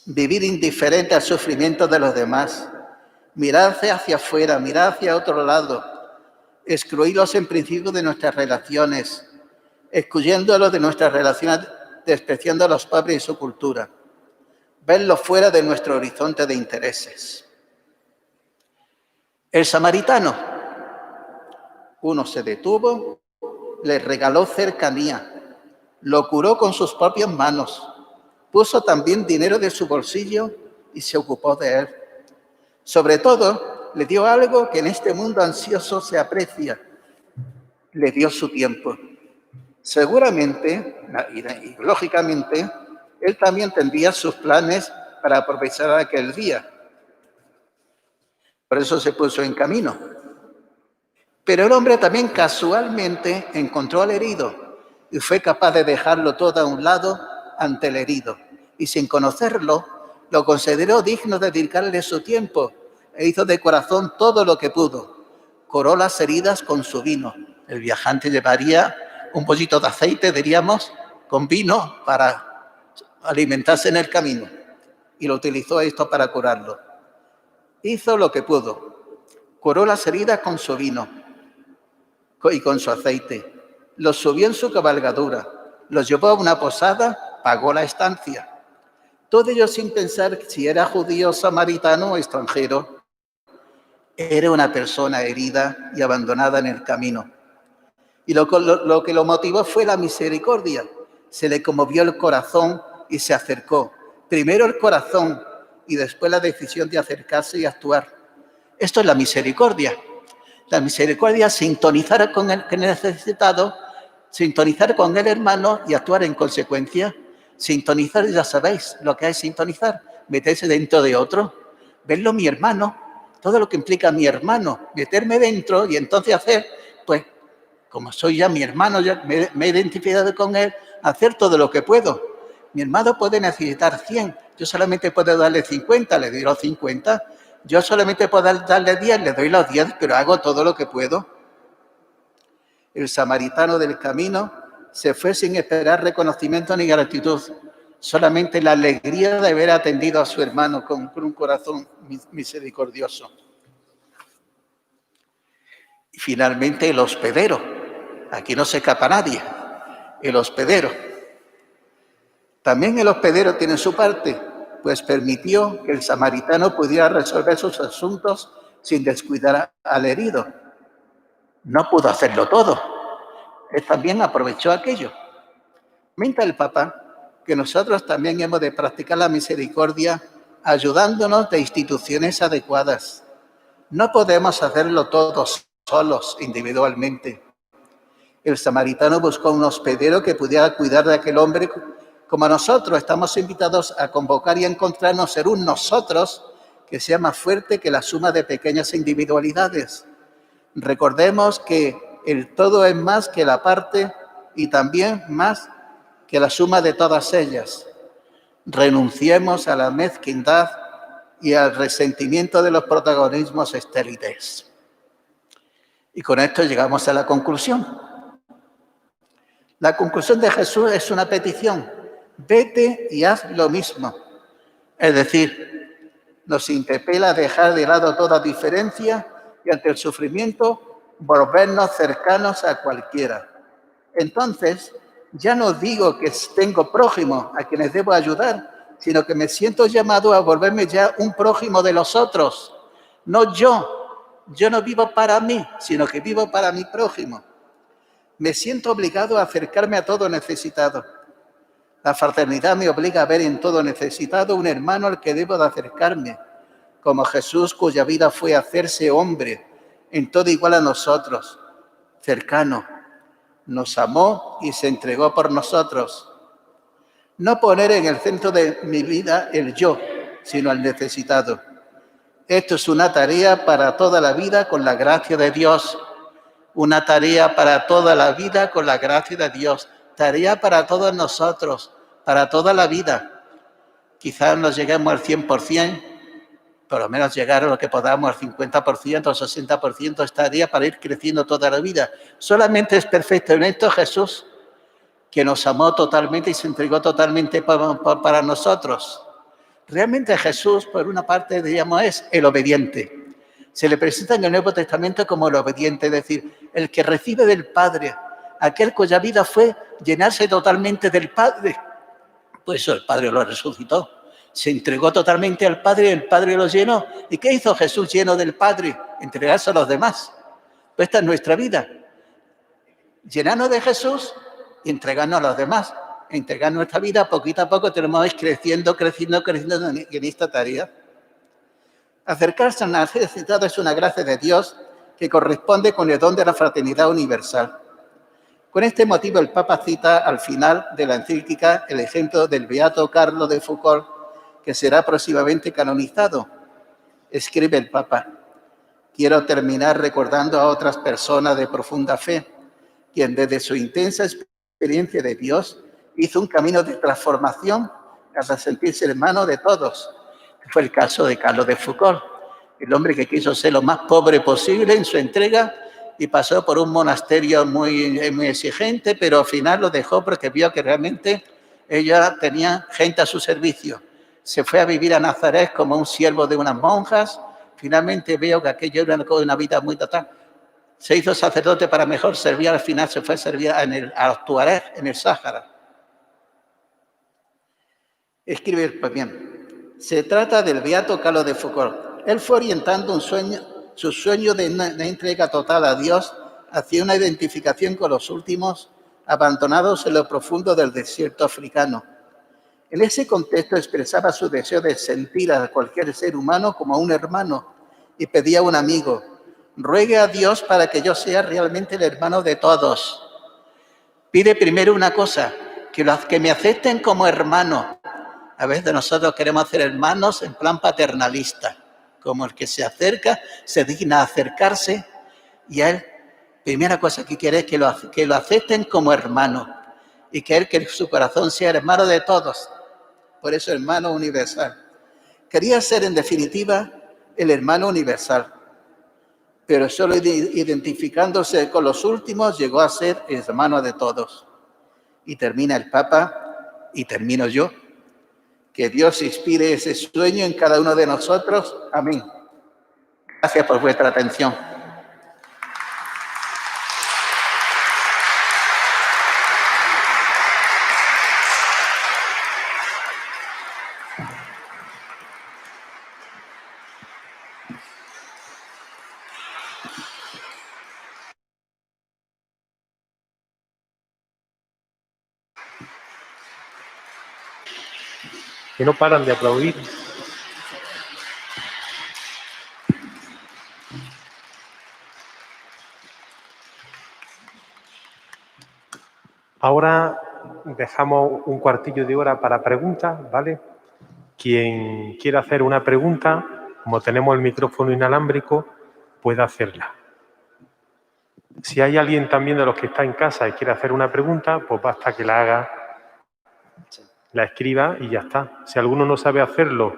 vivir indiferente al sufrimiento de los demás, mirarse hacia afuera, mirar hacia otro lado, excluirlos en principio de nuestras relaciones, excluyéndolos de nuestras relaciones, despreciando a los pobres y su cultura, verlos fuera de nuestro horizonte de intereses. El samaritano, uno se detuvo, le regaló cercanía, lo curó con sus propias manos, puso también dinero de su bolsillo y se ocupó de él. Sobre todo, le dio algo que en este mundo ansioso se aprecia, le dio su tiempo. Seguramente, y lógicamente, él también tendría sus planes para aprovechar aquel día. Por eso se puso en camino. Pero el hombre también casualmente encontró al herido y fue capaz de dejarlo todo a un lado ante el herido. Y sin conocerlo, lo consideró digno de dedicarle su tiempo e hizo de corazón todo lo que pudo. Curó las heridas con su vino. El viajante llevaría un poquito de aceite, diríamos, con vino para alimentarse en el camino. Y lo utilizó esto para curarlo. Hizo lo que pudo. Curó las heridas con su vino y con su aceite. Los subió en su cabalgadura. Los llevó a una posada, pagó la estancia. Todo ello sin pensar si era judío, samaritano o extranjero. Era una persona herida y abandonada en el camino. Y lo que lo motivó fue la misericordia. Se le conmovió el corazón y se acercó. Primero el corazón y después la decisión de acercarse y actuar. Esto es la misericordia. La misericordia es sintonizar con el necesitado, sintonizar con el hermano y actuar en consecuencia. Sintonizar, ya sabéis lo que es sintonizar, meterse dentro de otro, verlo mi hermano, todo lo que implica mi hermano, meterme dentro y entonces hacer, pues, como soy ya mi hermano, ya me he identificado con él, hacer todo lo que puedo. Mi hermano puede necesitar 100, yo solamente puedo darle 50, le doy los 50. Yo solamente puedo darle 10, le doy los 10, pero hago todo lo que puedo. El samaritano del camino se fue sin esperar reconocimiento ni gratitud, solamente la alegría de haber atendido a su hermano con un corazón misericordioso. Y finalmente el hospedero. Aquí no se escapa nadie. El hospedero. También el hospedero tiene su parte, pues permitió que el samaritano pudiera resolver sus asuntos sin descuidar al herido. No pudo hacerlo todo. Él también aprovechó aquello. Comenta el Papa que nosotros también hemos de practicar la misericordia ayudándonos de instituciones adecuadas. No podemos hacerlo todos solos, individualmente. El samaritano buscó un hospedero que pudiera cuidar de aquel hombre. Como nosotros estamos invitados a convocar y a encontrarnos en un nosotros que sea más fuerte que la suma de pequeñas individualidades. Recordemos que el todo es más que la parte y también más que la suma de todas ellas. Renunciemos a la mezquindad y al resentimiento de los protagonismos estériles. Y con esto llegamos a la conclusión. La conclusión de Jesús es una petición. Vete y haz lo mismo. Es decir, nos interpela a dejar de lado toda diferencia y ante el sufrimiento volvernos cercanos a cualquiera. Entonces, ya no digo que tengo prójimo a quienes debo ayudar, sino que me siento llamado a volverme ya un prójimo de los otros. No yo no vivo para mí, sino que vivo para mi prójimo. Me siento obligado a acercarme a todo necesitado. La fraternidad me obliga a ver en todo necesitado un hermano al que debo de acercarme, como Jesús, cuya vida fue hacerse hombre, en todo igual a nosotros, cercano. Nos amó y se entregó por nosotros. No poner en el centro de mi vida el yo, sino al necesitado. Esto es una tarea para toda la vida con la gracia de Dios. Una tarea para toda la vida con la gracia de Dios. Tarea para todos nosotros, para toda la vida. Quizás no lleguemos al 100%, por lo menos llegar a lo que podamos, al 50%, al 60%, estaría para ir creciendo toda la vida. Solamente es perfecto en esto Jesús, que nos amó totalmente y se entregó totalmente para nosotros. Realmente Jesús, por una parte, diríamos, es el obediente. Se le presenta en el Nuevo Testamento como el obediente, es decir, el que recibe del Padre, aquel cuya vida fue llenarse totalmente del Padre. Por eso el Padre lo resucitó. Se entregó totalmente al Padre y el Padre lo llenó. ¿Y qué hizo Jesús lleno del Padre? Entregarse a los demás. Pues esta es nuestra vida. Llenarnos de Jesús y entregarnos a los demás. Entregar nuestra vida poquito a poco tenemos que ir creciendo en esta tarea. Acercarse al necesitado es una gracia de Dios que corresponde con el don de la fraternidad universal. Con este motivo el Papa cita al final de la encíclica el ejemplo del beato Carlo de Foucault, que será próximamente canonizado. Escribe el Papa: quiero terminar recordando a otras personas de profunda fe, quien desde su intensa experiencia de Dios hizo un camino de transformación hasta sentirse hermano de todos. Fue el caso de Carlo de Foucault, el hombre que quiso ser lo más pobre posible en su entrega y pasó por un monasterio muy exigente, pero al final lo dejó porque vio que realmente ella tenía gente a su servicio. Se fue a vivir a Nazaret como un siervo de unas monjas. Finalmente veo que aquello era una vida muy total. Se hizo sacerdote para mejor servir, al final se fue a servir a Tuareg, en el Sáhara. Escribe bien. Se trata del beato Carlo de Foucault. Él fue orientando su sueño de una entrega total a Dios hacia una identificación con los últimos abandonados en lo profundo del desierto africano. En ese contexto expresaba su deseo de sentir a cualquier ser humano como un hermano y pedía a un amigo: ruegue a Dios para que yo sea realmente el hermano de todos. Pide primero una cosa, que me acepten como hermano. A veces nosotros queremos hacer hermanos en plan paternalista, como el que se acerca, se digna a acercarse y a él, primera cosa que quiere es que lo acepten como hermano y que su corazón sea hermano de todos. Por eso hermano universal. Quería ser en definitiva el hermano universal, pero solo identificándose con los últimos llegó a ser el hermano de todos. Y termina el Papa y termino yo. Que Dios inspire ese sueño en cada uno de nosotros. Amén. Gracias por vuestra atención. Que no paran de aplaudir. Ahora dejamos un cuartillo de hora para preguntas, ¿vale? Quien quiera hacer una pregunta, como tenemos el micrófono inalámbrico, puede hacerla. Si hay alguien también de los que está en casa y quiere hacer una pregunta, pues basta que la haga, la escriba y ya está. Si alguno no sabe hacerlo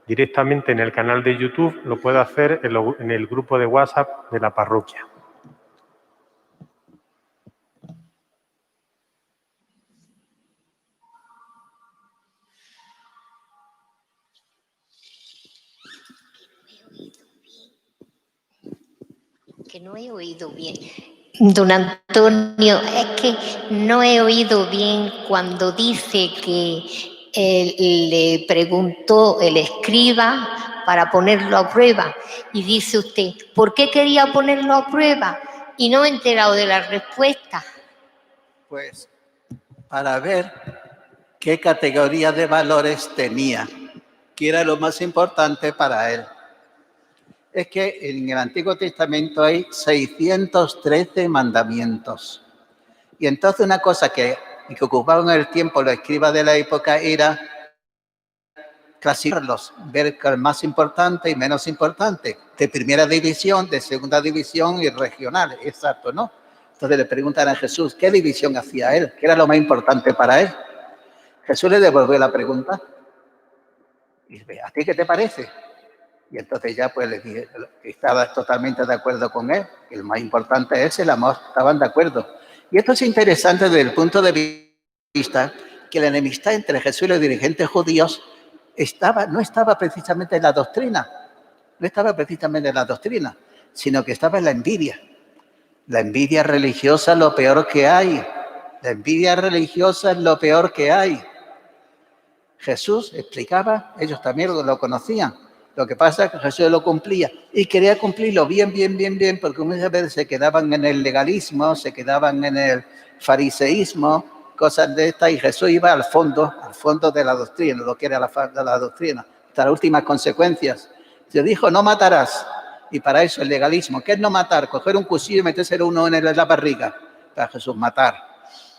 directamente en el canal de YouTube, lo puede hacer en el grupo de WhatsApp de la parroquia. Que no he oído bien. Don Antonio, es que no he oído bien cuando dice que le preguntó el escriba para ponerlo a prueba. Y dice usted, ¿por qué quería ponerlo a prueba? Y no me he enterado de la respuesta. Pues para ver qué categoría de valores tenía, que era lo más importante para él. Es que en el Antiguo Testamento hay 613 mandamientos. Y entonces una cosa que y que ocupaban el tiempo los escribas de la época era clasificarlos, ver el más importante y menos importante, de primera división, de segunda división y regionales, exacto, ¿no? Entonces le preguntan a Jesús, ¿qué división hacía él? ¿Qué era lo más importante para él? Jesús le devolvió la pregunta y dice, ¿a ti qué te parece? Y entonces ya pues le dije que estaba totalmente de acuerdo con él, que el más importante es el amor, estaban de acuerdo. Y esto es interesante desde el punto de vista que la enemistad entre Jesús y los dirigentes judíos no estaba precisamente en la doctrina, sino que estaba en la envidia. La envidia religiosa es lo peor que hay. La envidia religiosa es lo peor que hay. Jesús explicaba, ellos también lo conocían. Lo que pasa es que Jesús lo cumplía y quería cumplirlo bien, porque muchas veces se quedaban en el legalismo, se quedaban en el fariseísmo, cosas de estas, y Jesús iba al fondo de la doctrina, lo que era la doctrina, hasta las últimas consecuencias. Se dijo, no matarás. Y para eso el legalismo, ¿qué es no matar? Coger un cuchillo y meterse uno en la barriga. Para Jesús, matar.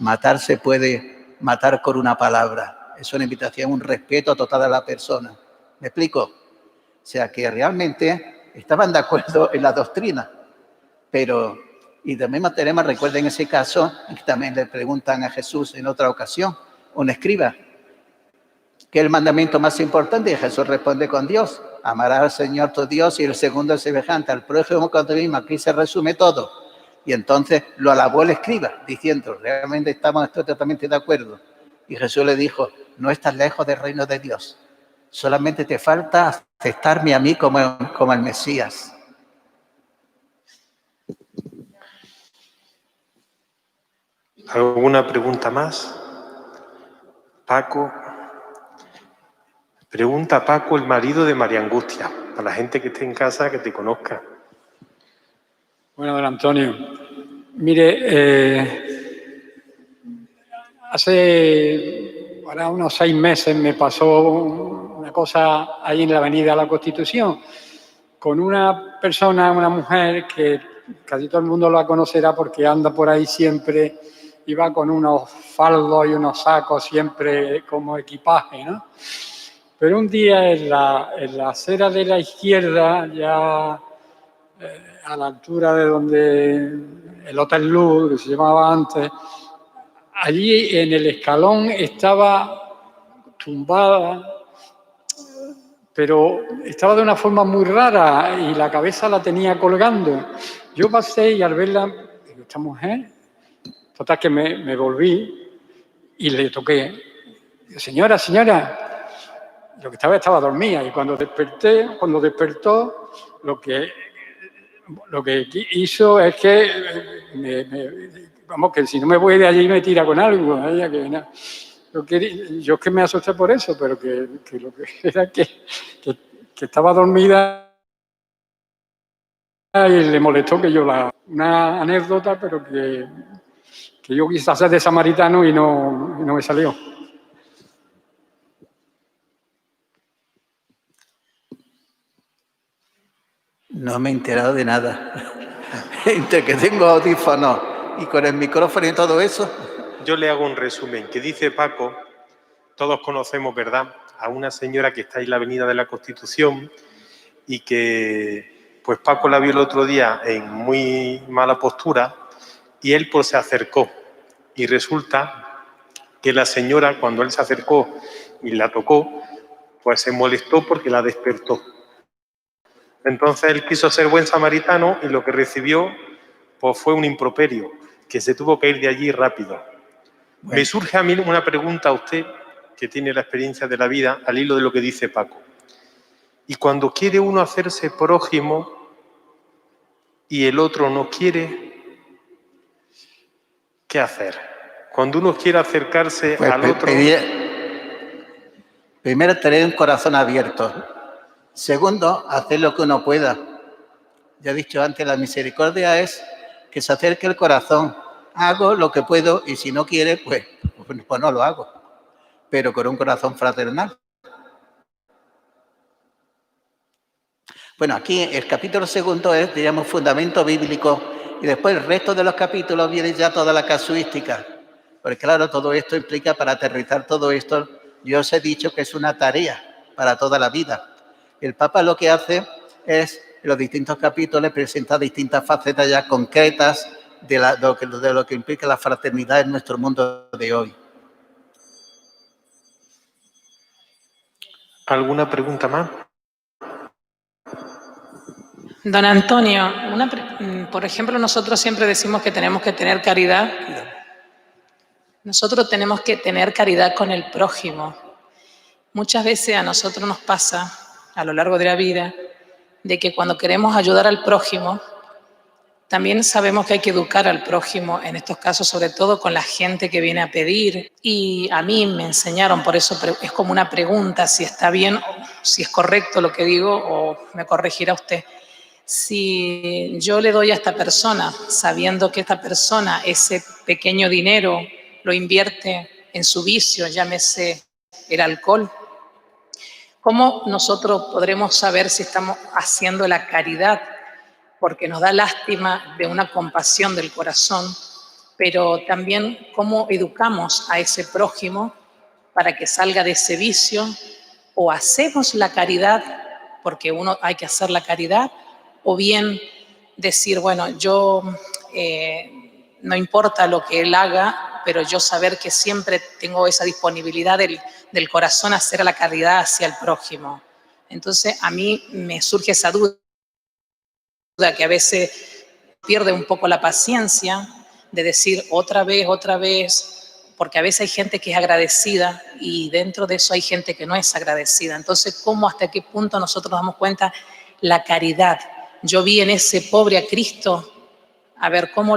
Matar se puede matar con una palabra. Es una invitación, un respeto total a la persona. ¿Me explico? O sea, que realmente estaban de acuerdo en la doctrina. Pero, y de misma manera, recuerden ese caso, que también le preguntan a Jesús en otra ocasión, un escriba, ¿qué es el mandamiento más importante? Y Jesús responde con Dios. Amarás al Señor tu Dios y el segundo es semejante al prójimo como a ti mismo. Aquí se resume todo. Y entonces lo alabó el escriba, diciendo, realmente estoy totalmente de acuerdo. Y Jesús le dijo, no estás lejos del reino de Dios. Solamente te falta aceptarme a mí como el Mesías. ¿Alguna pregunta más? Paco. Pregunta a Paco, el marido de María Angustia, para la gente que esté en casa, que te conozca. Bueno, don Antonio, mire, hace ahora unos 6 meses me pasó una cosa ahí en la Avenida de la Constitución con una persona, una mujer que casi todo el mundo la conocerá porque anda por ahí siempre, iba con unos faldos y unos sacos siempre como equipaje, ¿no? Pero un día en la acera de la izquierda, ya a la altura de donde el Hotel Luz, que se llamaba antes, allí en el escalón estaba tumbada, pero estaba de una forma muy rara y la cabeza la tenía colgando. Yo pasé y al verla, digo, esta mujer, total que me volví y le toqué. Digo, señora, lo que estaba dormida y cuando despertó, lo que hizo es que, vamos, que si no me voy de allí me tira con algo. Yo es que me asusté por eso, pero que lo que era que estaba dormida y le molestó que yo una anécdota, pero que yo quise hacer de samaritano y no me salió. No me he enterado de nada. Entre que tengo audífonos y con el micrófono y todo eso. Yo le hago un resumen, que dice Paco, todos conocemos, ¿verdad?, a una señora que está en la Avenida de la Constitución y que, pues Paco la vio el otro día en muy mala postura y él pues se acercó. Y resulta que la señora, cuando él se acercó y la tocó, pues se molestó porque la despertó. Entonces él quiso ser buen samaritano y lo que recibió pues fue un improperio, que se tuvo que ir de allí rápido. Bueno. Me surge a mí una pregunta a usted, que tiene la experiencia de la vida, al hilo de lo que dice Paco. Y cuando quiere uno hacerse prójimo y el otro no quiere, ¿qué hacer? Cuando uno quiere acercarse pues al otro... Primero, tener un corazón abierto. Segundo, hacer lo que uno pueda. Ya he dicho antes, la misericordia es que se acerque el corazón. Hago lo que puedo y si no quiere, pues no lo hago. Pero con un corazón fraternal. Bueno, aquí el capítulo 2 es, digamos, fundamento bíblico y después el resto de los capítulos viene ya toda la casuística. Porque claro, todo esto implica, para aterrizar todo esto, yo os he dicho que es una tarea para toda la vida. El Papa lo que hace es, en los distintos capítulos, presenta distintas facetas ya concretas de lo que implica la fraternidad en nuestro mundo de hoy. ¿Alguna pregunta más? Don Antonio, por ejemplo, nosotros siempre decimos que tenemos que tener caridad. Nosotros tenemos que tener caridad con el prójimo. Muchas veces a nosotros nos pasa, a lo largo de la vida, de que cuando queremos ayudar al prójimo, también sabemos que hay que educar al prójimo, en estos casos, sobre todo con la gente que viene a pedir. Y a mí me enseñaron, por eso es como una pregunta, si está bien, si es correcto lo que digo, o me corregirá usted. Si yo le doy a esta persona, sabiendo que esta persona ese pequeño dinero lo invierte en su vicio, llámese el alcohol, ¿cómo nosotros podremos saber si estamos haciendo la caridad? Porque nos da lástima de una compasión del corazón, pero también cómo educamos a ese prójimo para que salga de ese vicio, o hacemos la caridad, porque uno hay que hacer la caridad, o bien decir, bueno, yo no importa lo que él haga, pero yo saber que siempre tengo esa disponibilidad del corazón a hacer la caridad hacia el prójimo. Entonces a mí me surge esa duda, que a veces pierde un poco la paciencia de decir otra vez, porque a veces hay gente que es agradecida y dentro de eso hay gente que no es agradecida. Entonces, ¿cómo, hasta qué punto nosotros nos damos cuenta la caridad? Yo vi en ese pobre a Cristo, a ver cómo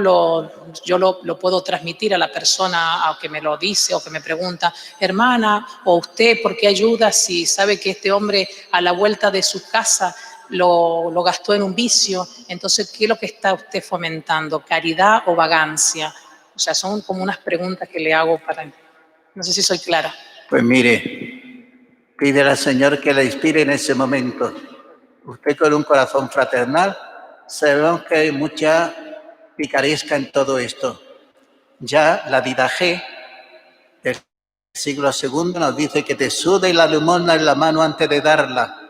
yo lo puedo transmitir a la persona a que me lo dice o que me pregunta, hermana, o usted, ¿por qué ayuda si sabe que este hombre a la vuelta de su casa lo gastó en un vicio? Entonces, ¿qué es lo que está usted fomentando? ¿Caridad o vagancia? O sea, son como unas preguntas que le hago para... No sé si soy clara. Pues mire, pídele al Señor que le inspire en ese momento. Usted con un corazón fraternal, sabemos que hay mucha picaresca en todo esto. Ya la Didache del siglo II nos dice que te sude la limosna en la mano antes de darla.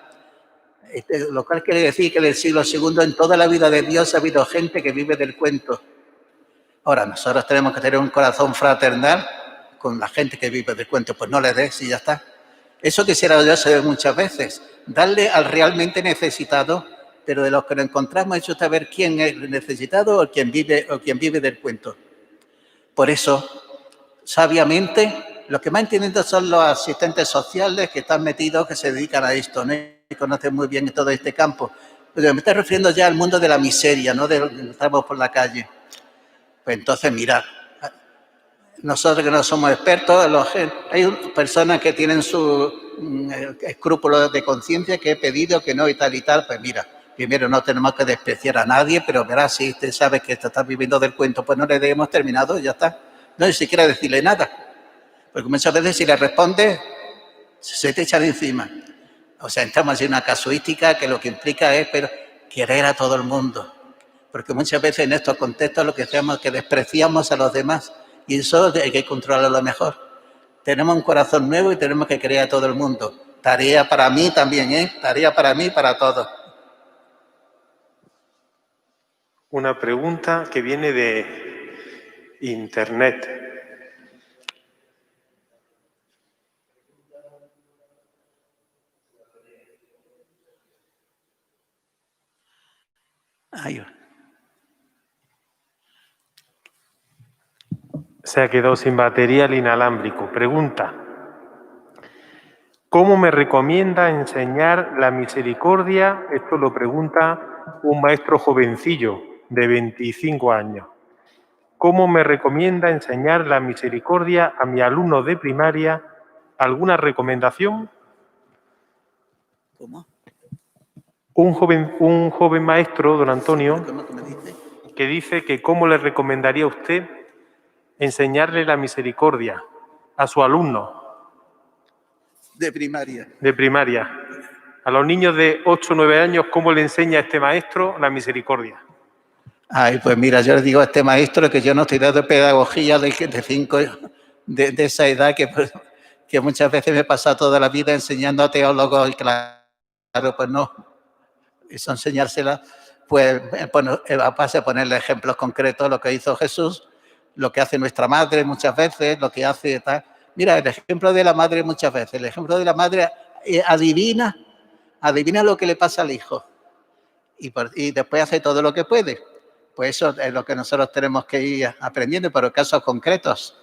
Lo cual quiere decir que en el siglo II, en toda la vida de Dios, ha habido gente que vive del cuento. Ahora, nosotros tenemos que tener un corazón fraternal con la gente que vive del cuento. Pues no le des y ya está. Eso quisiera yo saber muchas veces. Darle al realmente necesitado, pero de los que nos encontramos es saber quién es el necesitado o quien vive del cuento. Por eso, sabiamente, los que más entienden son los asistentes sociales que están metidos, que se dedican a esto, ¿no? Y conocen muy bien todo este campo. Pero me estoy refiriendo ya al mundo de la miseria, ¿no? De lo que estamos por la calle. Pues entonces, mirad, nosotros que no somos expertos, hay personas que tienen sus escrúpulos de conciencia, que he pedido, que no y tal, pues mira, primero no tenemos que despreciar a nadie, pero verás, si usted sabe que está viviendo del cuento, pues no le hemos terminado, ya está. No ni siquiera decirle nada, porque muchas veces si le responde, se te echan encima. O sea, estamos en una casuística que lo que implica es querer a todo el mundo. Porque muchas veces en estos contextos lo que hacemos es que despreciamos a los demás y eso hay que controlarlo mejor. Tenemos un corazón nuevo y tenemos que querer a todo el mundo. Tarea para mí también, ¿eh? Tarea para mí y para todos. Una pregunta que viene de Internet. Ay, Se ha quedado sin batería el inalámbrico. Pregunta: ¿cómo me recomienda enseñar la misericordia? Esto lo pregunta un maestro jovencillo de 25 años. ¿Cómo me recomienda enseñar la misericordia a mi alumno de primaria? ¿Alguna recomendación? ¿Cómo? Un joven maestro, don Antonio, ¿Cómo me dice? que dice que cómo le recomendaría a usted enseñarle la misericordia a su alumno De primaria. de primaria. A los niños de 8 o 9 años, ¿cómo le enseña este maestro la misericordia? Ay, pues mira, yo le digo a este maestro que yo no estoy dando pedagogía de esa edad que muchas veces me he pasado toda la vida enseñando a teólogos y claro, pues no, eso enseñársela, pues a base de ponerle ejemplos concretos, lo que hizo Jesús, lo que hace nuestra madre muchas veces, lo que hace tal. Mira, el ejemplo de la madre muchas veces, el ejemplo de la madre adivina lo que le pasa al hijo y después hace todo lo que puede. Pues eso es lo que nosotros tenemos que ir aprendiendo, pero casos concretos.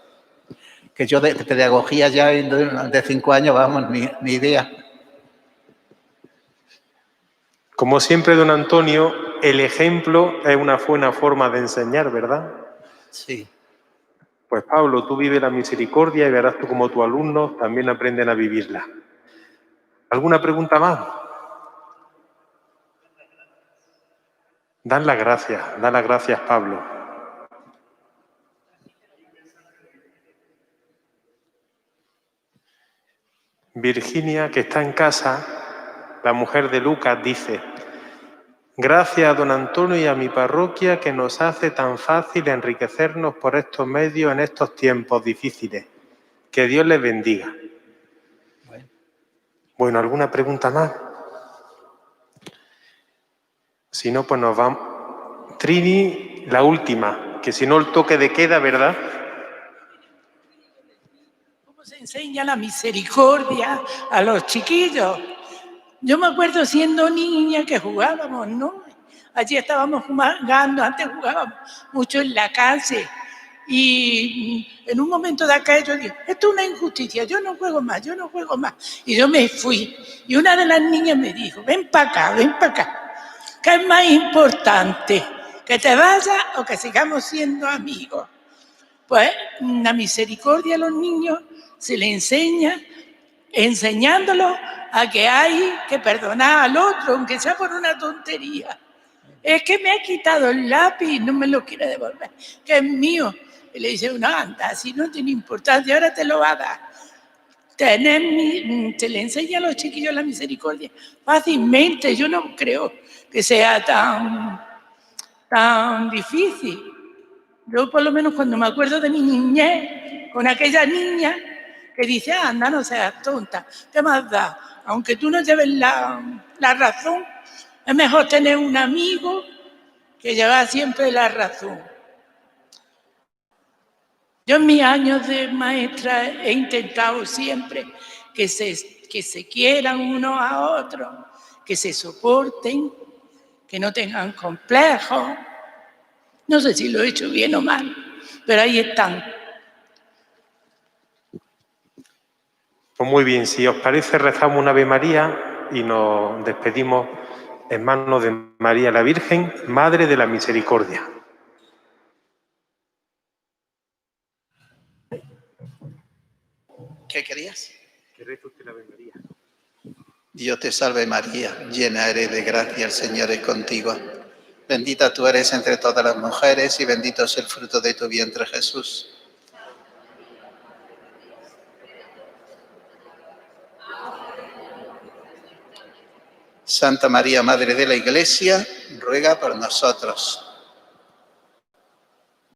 Que yo de pedagogía ya de 5 años, vamos, ni idea. Como siempre, don Antonio, el ejemplo es una buena forma de enseñar, ¿verdad? Sí. Pues Pablo, tú vives la misericordia y verás tú como tus alumnos también aprenden a vivirla. ¿Alguna pregunta más? Dan las gracias, Pablo. Virginia, que está en casa, la mujer de Lucas, dice: gracias a don Antonio y a mi parroquia que nos hace tan fácil enriquecernos por estos medios en estos tiempos difíciles. Que Dios les bendiga. Bueno, ¿alguna pregunta más? Si no, pues nos vamos. Trini, la última, que si no el toque de queda, ¿verdad? ¿Cómo se enseña la misericordia a los chiquillos? Yo me acuerdo siendo niña que jugábamos, ¿no? Allí estábamos jugando, antes jugábamos mucho en la calle. Y en un momento de acá yo dije, esto es una injusticia, yo no juego más. Y yo me fui. Y una de las niñas me dijo, ven para acá. ¿Qué es más importante? ¿Que te vayas o que sigamos siendo amigos? Pues la misericordia a los niños se le enseña enseñándolos a que hay que perdonar al otro, aunque sea por una tontería. Es que me ha quitado el lápiz y no me lo quiere devolver, que es mío. Y le dice, no, anda, si no tiene importancia, ahora te lo va a dar. Se le enseña a los chiquillos la misericordia fácilmente. Yo no creo que sea tan difícil. Yo por lo menos cuando me acuerdo de mi niñez, con aquella niña que dice, anda, no seas tonta, ¿qué más da? Aunque tú no lleves la razón, es mejor tener un amigo que llevar siempre la razón. Yo en mis años de maestra he intentado siempre que se quieran unos a otros, que se soporten, que no tengan complejos. No sé si lo he hecho bien o mal, pero ahí están. Pues muy bien, si os parece, rezamos una Ave María y nos despedimos en manos de María la Virgen, Madre de la Misericordia. ¿Qué querías? Que rece usted la Ave María. Dios te salve María, llena eres de gracia, el Señor es contigo. Bendita tú eres entre todas las mujeres y bendito es el fruto de tu vientre, Jesús. Santa María, Madre de la Iglesia, ruega por nosotros.